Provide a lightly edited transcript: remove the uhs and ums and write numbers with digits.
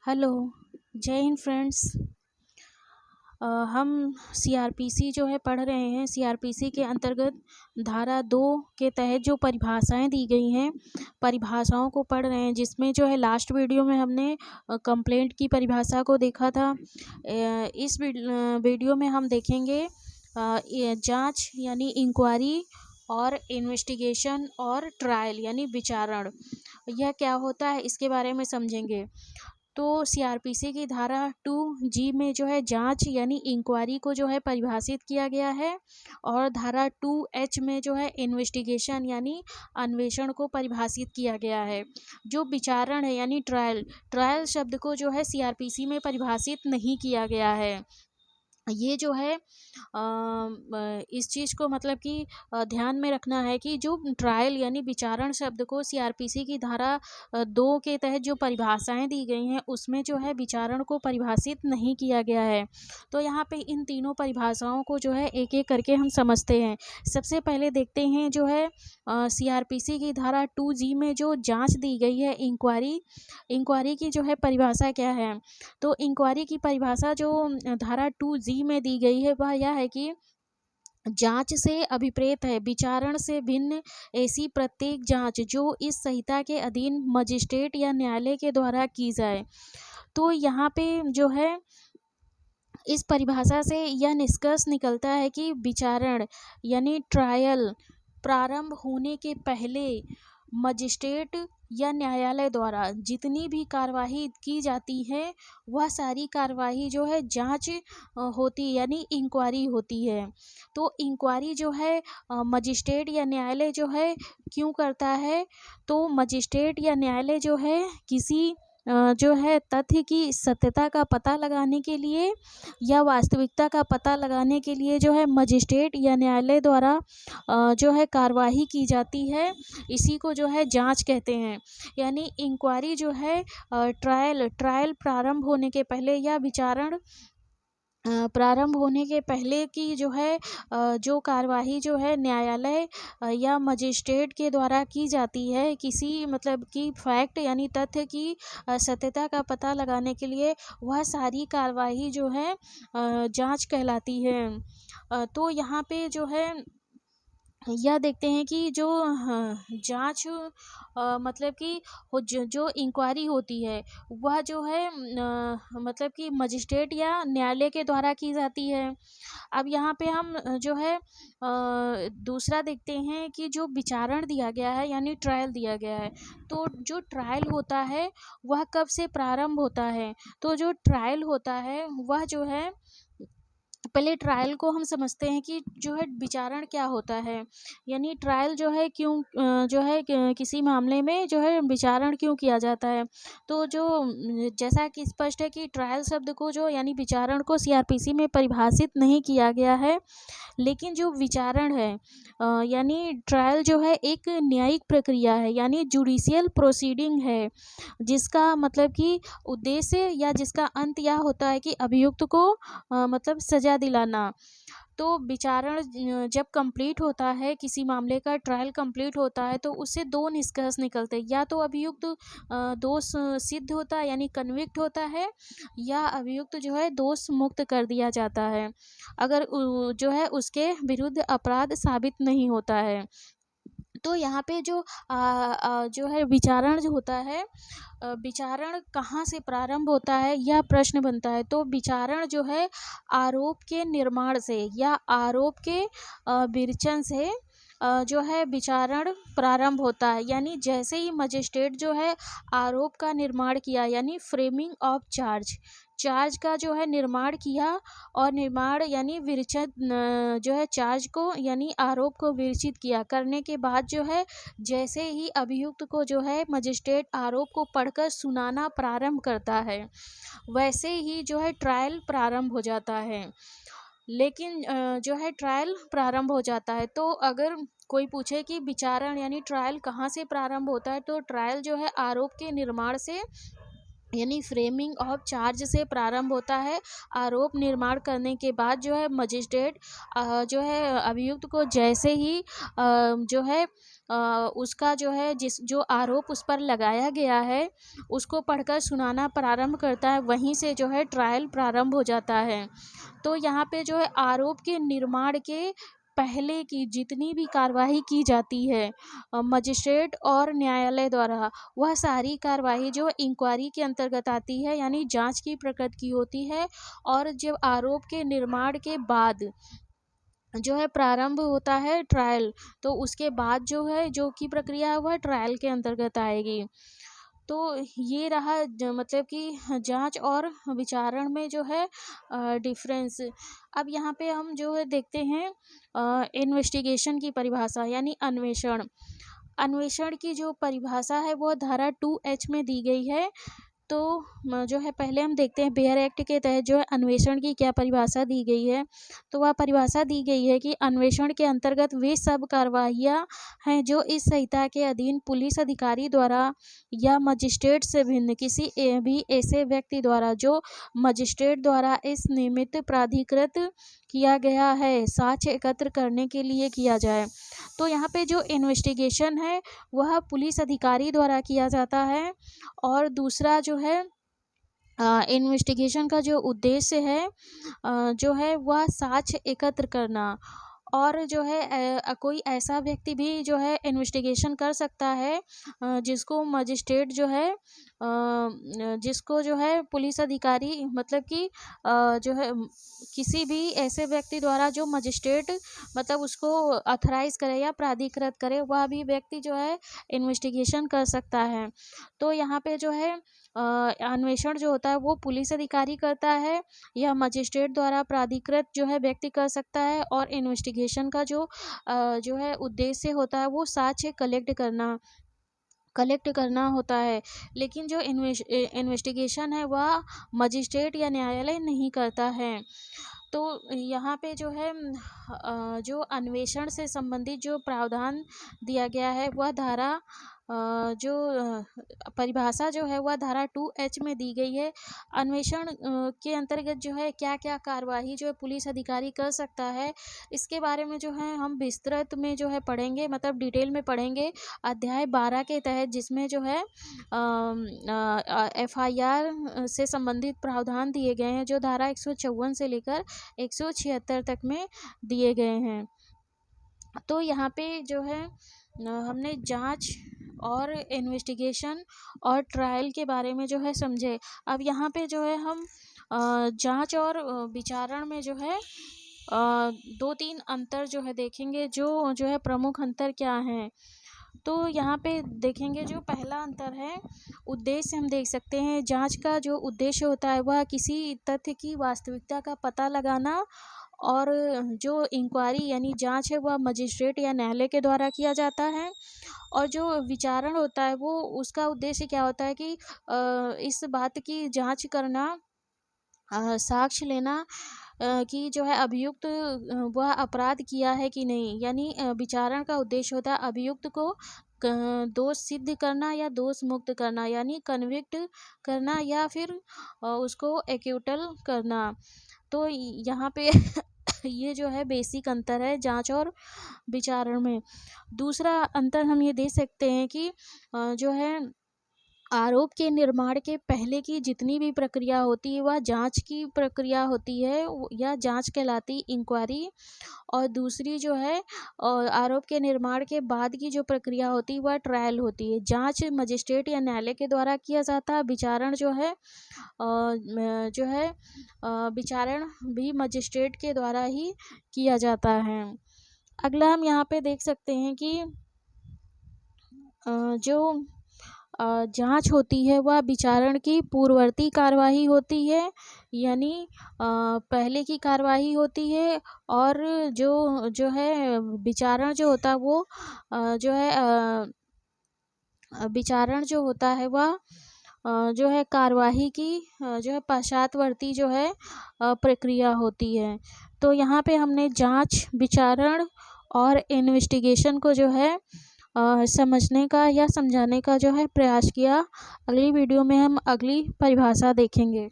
Hello, जय Hind friends. हम CrPC जो है पढ़ रहे हैं। सीआरपीसी के अंतर्गत धारा 2 के तहत जो परिभाषाएं दी गई हैं, परिभाषाओं को पढ़ रहे हैं, जिसमें जो है लास्ट वीडियो में हमने कंप्लेंट की परिभाषा को देखा था। इस वीडियो में हम देखेंगे ये जांच यानी इंक्वायरी और इन्वेस्टिगेशन और ट्रायल यानी विचारण, यह क्या होता है इसके बारे में समझेंगे। तो सीआरपीसी की धारा 2G में जो है जांच यानी इंक्वायरी को जो है परिभाषित किया गया है, और धारा 2H में जो है इन्वेस्टिगेशन यानी अन्वेषण को परिभाषित किया गया है। जो विचारण है यानी ट्रायल, ट्रायल शब्द को जो है सीआरपीसी में परिभाषित नहीं किया गया है। ये जो है इस चीज़ को मतलब कि ध्यान में रखना है कि जो ट्रायल यानी विचारण शब्द को सीआरपीसी की धारा 2 के तहत जो परिभाषाएं दी गई हैं, उसमें जो है विचारण को परिभाषित नहीं किया गया है। तो यहाँ पे इन तीनों परिभाषाओं को जो है एक एक करके हम समझते हैं। सबसे पहले देखते हैं जो है सीआरपीसी की धारा 2G में जो जांच दी गई है इंक्वायरी, इंक्वायरी की जो है परिभाषा क्या है। तो इंक्वायरी की परिभाषा जो धारा 2G में दी गई है वह यह है कि जांच से अभिप्रेत है विचारण से भिन्न ऐसी प्रत्येक जांच जो इस संहिता के अधीन मजिस्ट्रेट या न्यायालय के द्वारा की जाए। तो यहाँ पे जो है इस परिभाषा से यह निष्कर्ष निकलता है कि विचारण यानी ट्रायल प्रारंभ होने के पहले मजिस्ट्रेट या न्यायालय द्वारा जितनी भी कार्यवाही की जाती है वह सारी कार्यवाही जो है जांच होती यानी इंक्वायरी होती है। तो इंक्वायरी जो है मजिस्ट्रेट या न्यायालय जो है क्यों करता है। तो मजिस्ट्रेट या न्यायालय जो है किसी जो है तथ्य की सत्यता का पता लगाने के लिए या वास्तविकता का पता लगाने के लिए जो है मजिस्ट्रेट या न्यायालय द्वारा जो है कार्यवाही की जाती है, इसी को जो है जांच कहते हैं। यानी इंक्वायरी जो है ट्रायल प्रारंभ होने के पहले या विचारण प्रारंभ होने के पहले की जो है जो कार्यवाही जो है न्यायालय या मजिस्ट्रेट के द्वारा की जाती है किसी मतलब कि फैक्ट यानी तथ्य की सत्यता का पता लगाने के लिए, वह सारी कार्यवाही जो है जांच कहलाती है। तो यहाँ पे जो है यह देखते हैं कि जो जांच मतलब कि जो इंक्वायरी होती है वह जो है मतलब कि मजिस्ट्रेट या न्यायालय के द्वारा की जाती है। अब यहाँ पे हम जो है दूसरा देखते हैं कि जो विचारण दिया गया है यानी ट्रायल दिया गया है, तो जो ट्रायल होता है वह कब से प्रारंभ होता है। तो जो ट्रायल होता है वह जो है पहले ट्रायल को हम समझते हैं कि जो है विचारण क्या होता है। यानी ट्रायल जो है क्यों जो है किसी मामले में जो है विचारण क्यों किया जाता है। तो जो जैसा कि स्पष्ट है कि ट्रायल शब्द को जो यानी विचारण को सीआरपीसी में परिभाषित नहीं किया गया है, लेकिन जो विचारण है यानी ट्रायल जो है एक न्यायिक प्रक्रिया है यानी जुडिशियल प्रोसीडिंग है, जिसका मतलब कि उद्देश्य या जिसका अंत यह होता है कि अभियुक्त को मतलब सजा दिलाना। तो विचारण जब कंप्लीट होता है, किसी मामले का ट्रायल कंप्लीट होता है, तो उससे दो निष्कर्ष निकलते हैं। या तो अभियुक्त दोष सिद्ध होता है यानी कन्विक्ट होता है, या अभियुक्त जो है दोष मुक्त कर दिया जाता है अगर जो है उसके विरुद्ध अपराध साबित नहीं होता है। तो यहाँ पे जो है विचारण जो होता है, विचारण कहाँ से प्रारंभ होता है यह प्रश्न बनता है। तो विचारण जो है आरोप के निर्माण से या आरोप के विरचन से जो है विचारण प्रारंभ होता है। यानी जैसे ही मजिस्ट्रेट जो है आरोप का निर्माण किया यानी फ्रेमिंग ऑफ चार्ज, चार्ज का जो है निर्माण किया, और निर्माण यानी विरचित जो है चार्ज को यानी आरोप को विरचित किया करने के बाद जो है जैसे ही अभियुक्त को जो है मजिस्ट्रेट आरोप को पढ़कर सुनाना प्रारंभ करता है, वैसे ही जो है ट्रायल प्रारंभ हो जाता है। लेकिन जो है ट्रायल प्रारंभ हो जाता है। तो अगर कोई पूछे कि विचारण यानी ट्रायल कहाँ से प्रारंभ होता है, तो ट्रायल जो है आरोप के निर्माण से यानी फ्रेमिंग ऑफ चार्ज से प्रारंभ होता है। आरोप निर्माण करने के बाद जो है मजिस्ट्रेट जो है अभियुक्त को जैसे ही जो है उसका जो है जो आरोप उस पर लगाया गया है उसको पढ़कर सुनाना प्रारंभ करता है, वहीं से जो है ट्रायल प्रारंभ हो जाता है। तो यहाँ पे जो है आरोप के निर्माण के पहले की जितनी भी कार्यवाही की जाती है मजिस्ट्रेट और न्यायालय द्वारा, वह सारी कार्यवाही जो इंक्वायरी के अंतर्गत आती है, यानी जांच की प्रकृति की होती है। और जब आरोप के निर्माण के बाद जो है प्रारंभ होता है ट्रायल, तो उसके बाद जो है जो की प्रक्रिया है वह ट्रायल के अंतर्गत आएगी। तो ये रहा मतलब कि जांच और विचारण में जो है डिफरेंस। अब यहाँ पे हम जो है देखते हैं इन्वेस्टिगेशन की परिभाषा यानी अन्वेषण। अन्वेषण की जो परिभाषा है वो धारा 2H में दी गई है। तो जो है पहले हम देखते हैं बेयर एक्ट के तहत जो है अन्वेषण की क्या परिभाषा दी गई है। तो वह परिभाषा दी गई है कि अन्वेषण के अंतर्गत वे सब कार्यवाहियाँ हैं जो इस संहिता के अधीन पुलिस अधिकारी द्वारा या मजिस्ट्रेट से भिन्न किसी भी ऐसे व्यक्ति द्वारा जो मजिस्ट्रेट द्वारा इस निमित्त प्राधिकृत किया गया है साक्ष्य एकत्र करने के लिए किया जाए। तो यहाँ पे जो इन्वेस्टिगेशन है वह पुलिस अधिकारी द्वारा किया जाता है। और दूसरा जो है इन्वेस्टिगेशन का जो उद्देश्य है जो है वह साक्ष्य एकत्र करना। और जो है कोई ऐसा व्यक्ति भी जो है इन्वेस्टिगेशन कर सकता है जिसको मजिस्ट्रेट जो है जिसको जो है पुलिस अधिकारी मतलब कि जो है किसी भी ऐसे व्यक्ति द्वारा जो मजिस्ट्रेट मतलब उसको ऑथराइज करे या प्राधिकृत करे, वह भी व्यक्ति जो है इन्वेस्टिगेशन कर सकता है। तो यहाँ पे जो है अन्वेषण जो होता है वो पुलिस अधिकारी करता है या मजिस्ट्रेट द्वारा प्राधिकृत जो है व्यक्ति कर सकता है। और इन्वेस्टिगेशन का जो है उद्देश्य होता है वो साक्ष्य कलेक्ट करना होता है। लेकिन जो इन्वेस्टिगेशन है वह मजिस्ट्रेट या न्यायालय नहीं करता है। तो यहाँ पे जो है जो अन्वेषण से संबंधित जो प्रावधान दिया गया है वह धारा जो परिभाषा जो है वह धारा 2H में दी गई है। अन्वेषण के अंतर्गत जो है क्या क्या कार्यवाही जो है पुलिस अधिकारी कर सकता है, इसके बारे में जो है हम विस्तृत में जो है पढ़ेंगे, मतलब डिटेल में पढ़ेंगे अध्याय 12 के तहत, जिसमें जो है FIR से संबंधित प्रावधान दिए गए हैं जो धारा 154 से लेकर 176 तक में दिए गए हैं। तो यहाँ पे जो है हमने जांच और इन्वेस्टिगेशन और ट्रायल के बारे में जो है समझे। अब यहाँ पे जो है हम जांच और विचारण में जो है 2-3 अंतर जो है देखेंगे, जो है प्रमुख अंतर क्या हैं। तो यहाँ पे देखेंगे जो पहला अंतर है उद्देश्य, हम देख सकते हैं जांच का जो उद्देश्य होता है वह किसी तथ्य की वास्तविकता का पता लगाना, और जो इंक्वायरी यानी जांच है वह मजिस्ट्रेट या न्यायालय के द्वारा किया जाता है। और जो विचारण होता है वो उसका उद्देश्य क्या होता है कि इस बात की जांच करना, साक्ष्य लेना कि जो है अभियुक्त वह अपराध किया है कि नहीं। यानी विचारण का उद्देश्य होता है अभियुक्त को दोष सिद्ध करना या दोष मुक्त करना, यानी कन्विक्ट करना या फिर उसको एक्यूटल करना। तो यहाँ पे ये जो है बेसिक अंतर है जांच और विचारण में। दूसरा अंतर हम ये दे सकते हैं कि जो है आरोप के निर्माण के पहले की जितनी भी प्रक्रिया होती है वह जांच की प्रक्रिया होती है या जांच कहलाती इंक्वायरी। और दूसरी जो है आरोप के निर्माण के बाद की जो प्रक्रिया होती है वह ट्रायल होती है। जांच मजिस्ट्रेट या न्यायालय के द्वारा किया जाता है, विचारण जो है विचारण भी मजिस्ट्रेट के द्वारा ही किया जाता है। अगला हम यहाँ पे देख सकते हैं कि जो जांच होती है वह विचारण की पूर्ववर्ती कार्यवाही होती है, यानी पहले की कार्यवाही होती है। और जो है विचारण जो होता है वो जो है विचारण जो होता है वह जो है कार्यवाही की जो है पश्चातवर्ती जो है प्रक्रिया होती है। तो यहाँ पे हमने जांच, विचारण और इन्वेस्टिगेशन को जो है समझने का या समझाने का जो है प्रयास किया। अगली वीडियो में हम अगली परिभाषा देखेंगे।